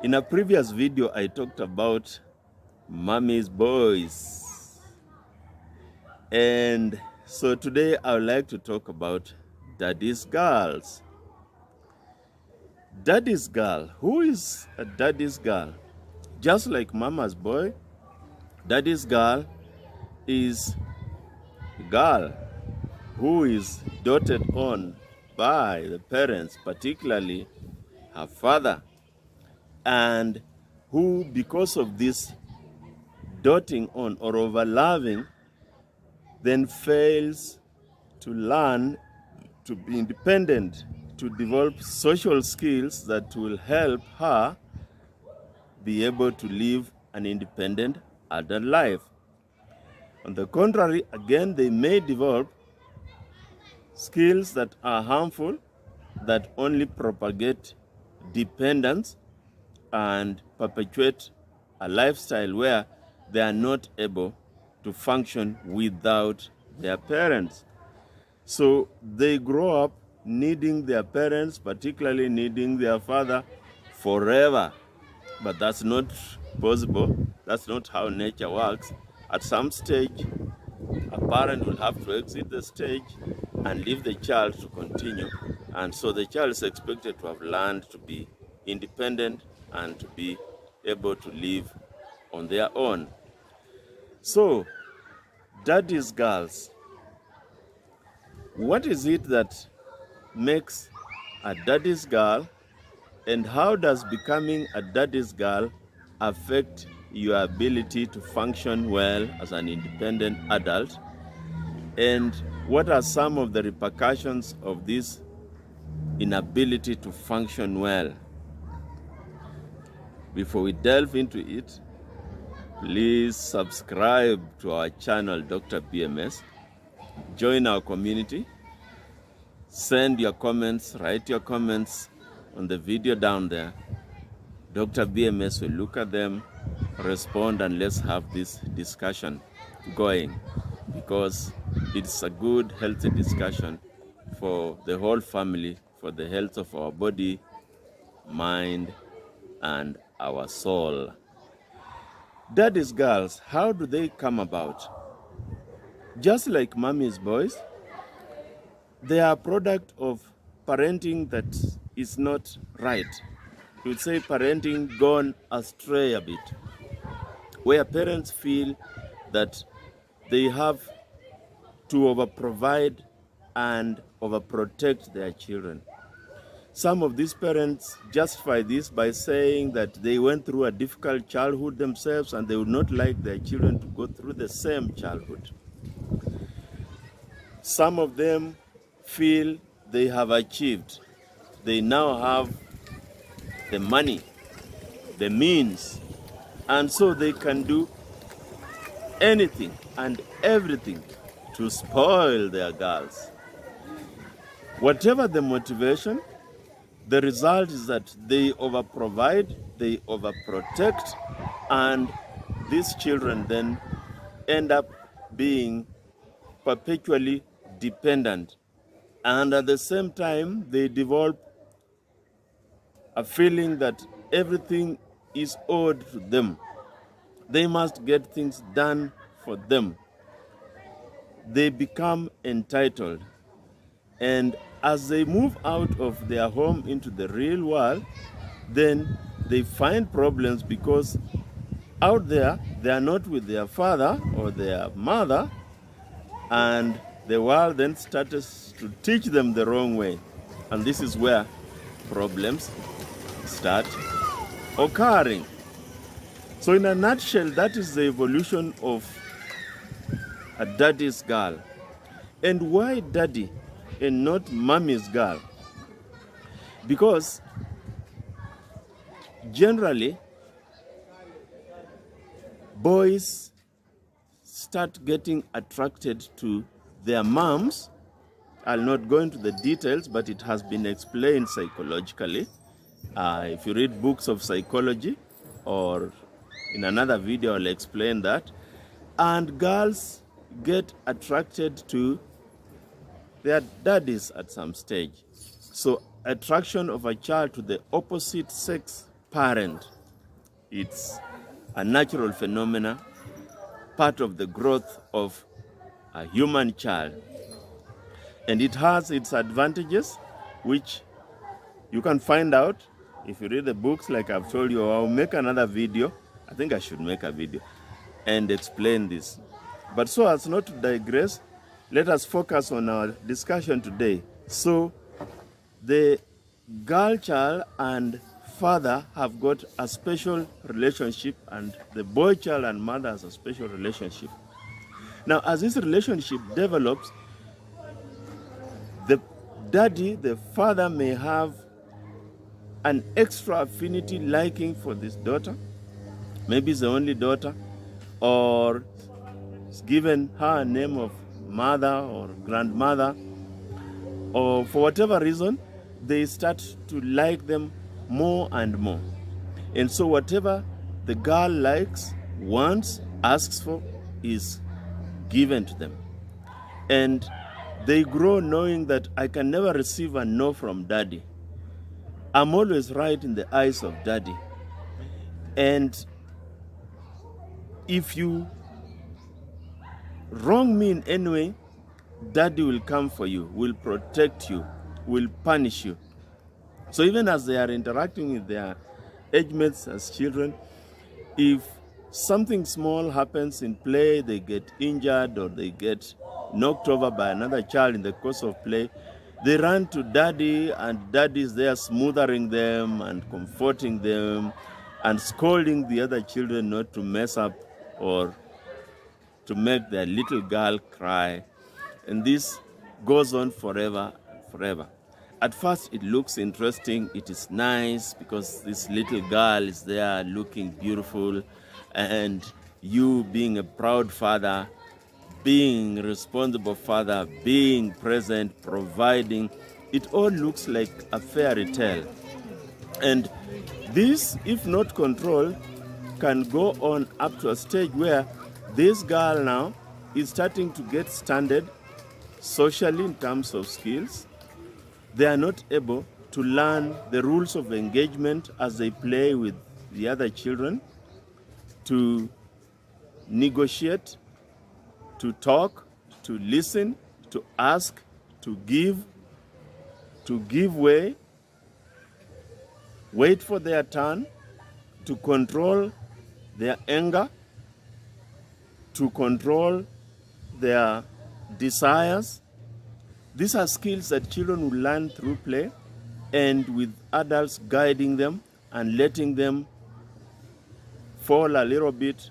In a previous video, I talked about mommy's boys. And so today I would like to talk about daddy's girls. Daddy's girl. Who is a daddy's girl? Just like mama's boy, daddy's girl is a girl who is doted on by the parents, particularly her father, and who, because of this doting on or overloving, then fails to learn to be independent, to develop social skills that will help her be able to live an independent adult life. On the contrary, again, they may develop skills that are harmful, that only propagate dependence and perpetuate a lifestyle where they are not able to function without their parents. So they grow up needing their parents, particularly needing their father forever. But that's not possible. That's not how nature works. At some stage, a parent will have to exit the stage and leave the child to continue. And so the child is expected to have learned to be independent and to be able to live on their own. So, daddy's girls. What is it that makes a daddy's girl, and how does becoming a daddy's girl affect your ability to function well as an independent adult? And what are some of the repercussions of this inability to function well? Before we delve into it, please subscribe to our channel, Dr. BMS. Join our community. Send your comments, write your comments on the video down there. Dr. BMS will look at them, respond, and let's have this discussion going, because it's a good, healthy discussion for the whole family, for the health of our body, mind, and our soul. Daddy's girls, how do they come about? Just like mommy's boys, they are a product of parenting that is not right. You would say parenting gone astray a bit, where parents feel that they have to overprovide and overprotect their children. Some of these parents justify this by saying that they went through a difficult childhood themselves and they would not like their children to go through the same childhood. Some of them feel they have achieved. They now have the money, the means, and so they can do anything and everything to spoil their girls. Whatever the motivation, the result is that they overprovide, they overprotect, and these children then end up being perpetually dependent. And at the same time, they develop a feeling that everything is owed to them. They must get things done for them. They become entitled. And as they move out of their home into the real world, then they find problems because out there, they are not with their father or their mother, and the world then starts to teach them the wrong way. And this is where problems start occurring. So in a nutshell, that is the evolution of a daddy's girl. And why daddy and not mommy's girl? Because generally, boys start getting attracted to their moms. I'll not go into the details, but it has been explained psychologically. If you read books of psychology, or in another video, I'll explain that. And girls get attracted to their daddies at some stage. So attraction of a child to the opposite sex parent It's a natural phenomena, part of the growth of a human child. And it has its advantages, which you can find out if you read the books like I've told you. I'll make another video. I think I should make a video and explain this. But so as not to digress, let us focus on our discussion today. So the girl child and father have got a special relationship, and the boy child and mother has a special relationship. Now, as this relationship develops, the daddy, the father, may have an extra affinity, liking for this daughter. Maybe it's the only daughter, or it's given her a name of mother or grandmother, or for whatever reason, they start to like them more and more. And so whatever the girl likes, wants, asks for, is given to them. And they grow knowing that I can never receive a no from daddy. I'm always right in the eyes of daddy. And if you wrong me in any way, daddy will come for you, will protect you, will punish you. So even as they are interacting with their age mates as children, if something small happens in play, they get injured or they get knocked over by another child in the course of play, they run to daddy, and daddy is there smoothing them and comforting them and scolding the other children not to mess up or to make their little girl cry. And this goes on forever and forever. At first it looks interesting, it is nice because this little girl is there looking beautiful, and you being a proud father, being a responsible father, being present, providing, it all looks like a fairy tale. And this, if not controlled, can go on up to a stage where this girl now is starting to get standard socially in terms of skills. They are not able to learn the rules of engagement as they play with the other children, to negotiate, to talk, to listen, to ask, to give way, wait for their turn, to control their anger, to control their desires. These are skills that children will learn through play and with adults guiding them and letting them fall a little bit,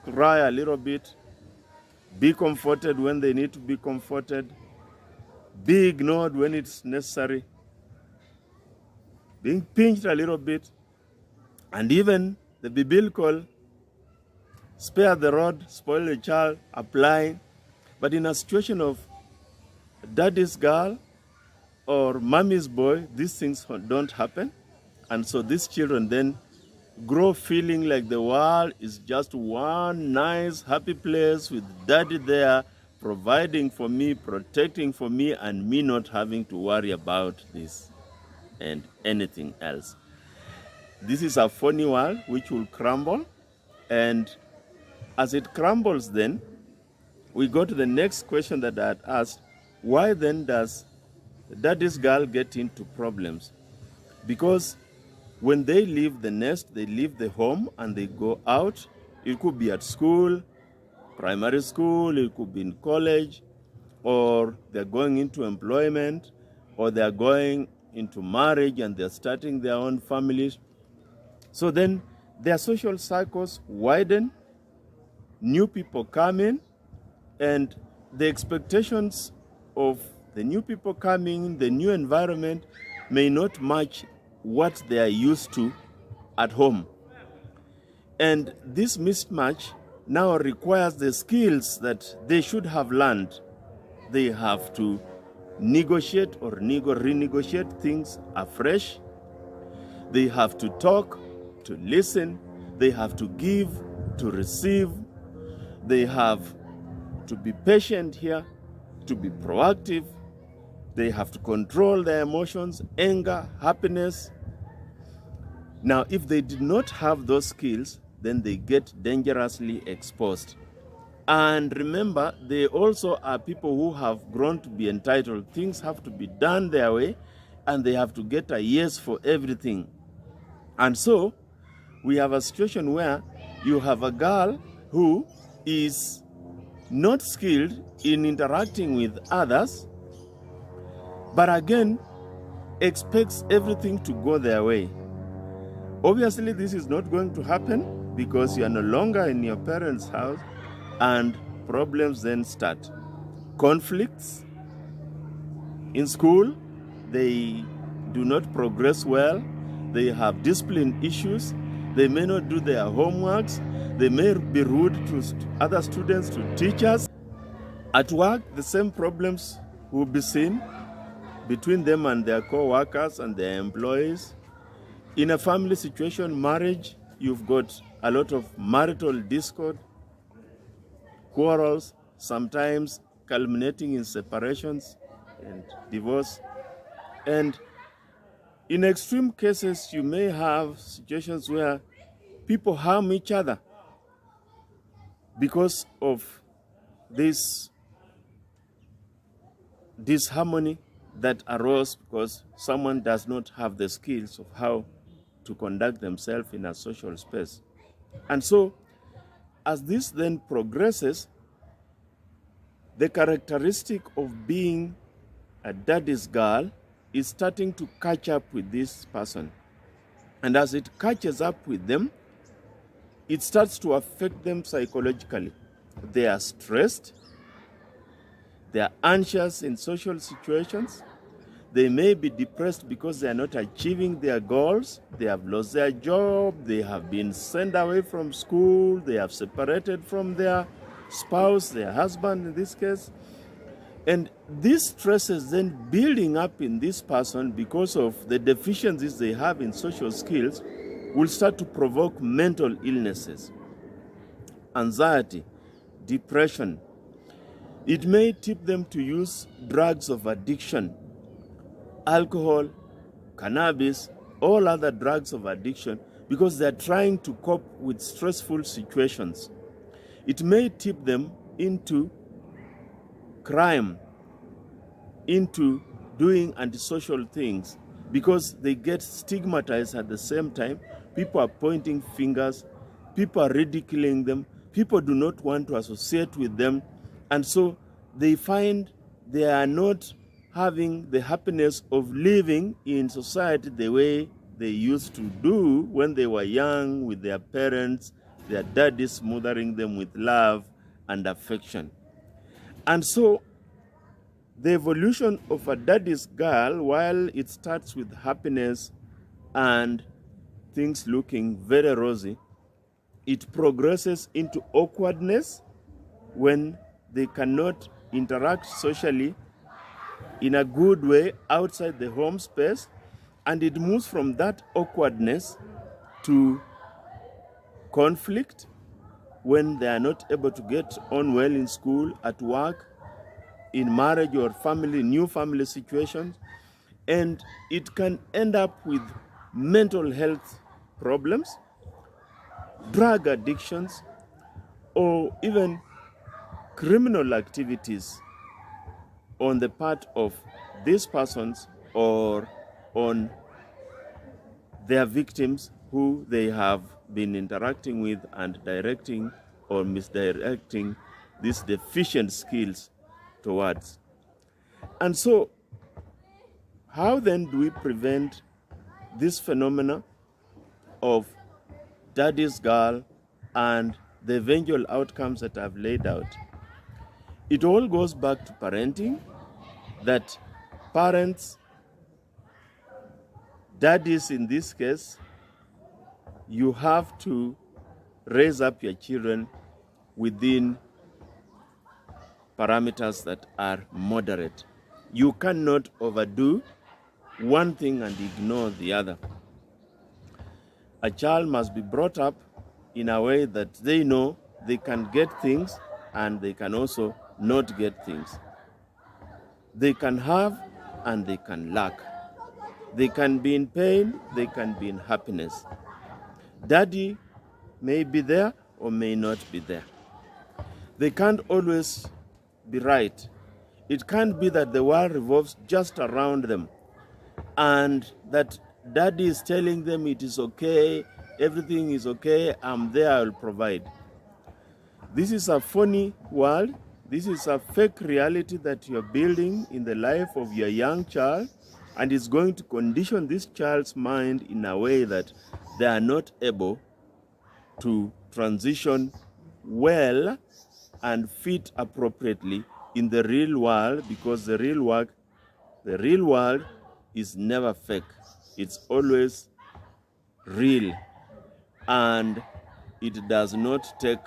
cry a little bit, be comforted when they need to be comforted, be ignored when it's necessary, being pinched a little bit, and even the biblical spare the rod, spoil the child, applying. But in a situation of daddy's girl or mommy's boy, these things don't happen. And so these children then grow feeling like the world is just one nice, happy place with daddy there, providing for me, protecting for me, and me not having to worry about this and anything else. This is a funny world which will crumble. And as it crumbles, then we go to the next question that I had asked. Why then does daddy's girl get into problems? Because when they leave the nest, they leave the home and they go out. It could be at school, primary school, it could be in college, or they're going into employment, or they're going into marriage and they're starting their own families. So then their social cycles widen, new people come in, and the expectations of the new people coming, the new environment, may not match what they are used to at home. And this mismatch now requires the skills that they should have learned. They have to negotiate or renegotiate things afresh. They have to talk, to listen. They have to give, to receive. They have to be patient here, to be proactive. They have to control their emotions, anger, happiness. Now, if they did not have those skills, then they get dangerously exposed. And remember, they also are people who have grown to be entitled. Things have to be done their way, and they have to get a yes for everything. And so, we have a situation where you have a girl who is not skilled in interacting with others, but again, expects everything to go their way. Obviously, this is not going to happen because you are no longer in your parents' house, and problems then start. Conflicts in school, they do not progress well, they have discipline issues, they may not do their homeworks, they may be rude to other students, to teachers. At work, the same problems will be seen between them and their co-workers and their employees. In a family situation, marriage, you've got a lot of marital discord, quarrels, sometimes culminating in separations and divorce. And in extreme cases, you may have situations where people harm each other because of this disharmony that arose because someone does not have the skills of how to conduct themselves in a social space. And so, as this then progresses, the characteristic of being a daddy's girl is starting to catch up with this person. And as it catches up with them, it starts to affect them psychologically. They are stressed, they are anxious in social situations, they may be depressed because they are not achieving their goals, they have lost their job, they have been sent away from school, they have separated from their spouse, their husband in this case. And these stresses then building up in this person because of the deficiencies they have in social skills will start to provoke mental illnesses, anxiety, depression. It may tip them to use drugs of addiction, alcohol, cannabis, all other drugs of addiction, because they're trying to cope with stressful situations. It may tip them into crime, into doing antisocial things, because they get stigmatized at the same time. People are pointing fingers, people are ridiculing them, people do not want to associate with them, and so they find they are not having the happiness of living in society the way they used to do when they were young with their parents, their daddies smothering them with love and affection. And so the evolution of a daddy's girl, while it starts with happiness and things looking very rosy, it progresses into awkwardness when they cannot interact socially in a good way outside the home space, and it moves from that awkwardness to conflict when they are not able to get on well in school, at work, in marriage or family, new family situations, and it can end up with mental health problems, drug addictions, or even criminal activities on the part of these persons or on their victims who they have been interacting with and directing or misdirecting these deficient skills towards. And so, how then do we prevent this phenomena of daddy's girl and the eventual outcomes that I've laid out? It all goes back to parenting, that parents, daddies in this case, you have to raise up your children within parameters that are moderate. You cannot overdo one thing and ignore the other. A child must be brought up in a way that they know they can get things and they can also not get things. They can have and they can lack. They can be in pain, they can be in happiness. Daddy may be there or may not be there. They can't always be right. It can't be that the world revolves just around them and that daddy is telling them it is okay, everything is okay, I'm there, I'll provide. This is a phony world. This is a fake reality that you're building in the life of your young child, and it's going to condition this child's mind in a way that they are not able to transition well and fit appropriately in the real world, because the real world is never fake. It's always real, and it does not take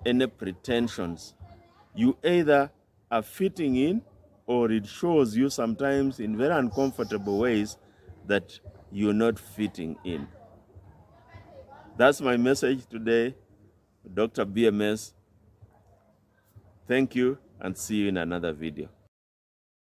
any pretensions. You either are fitting in, or it shows you sometimes in very uncomfortable ways that you're not fitting in. That's my message today, Dr. BMS. Thank you, and see you in another video.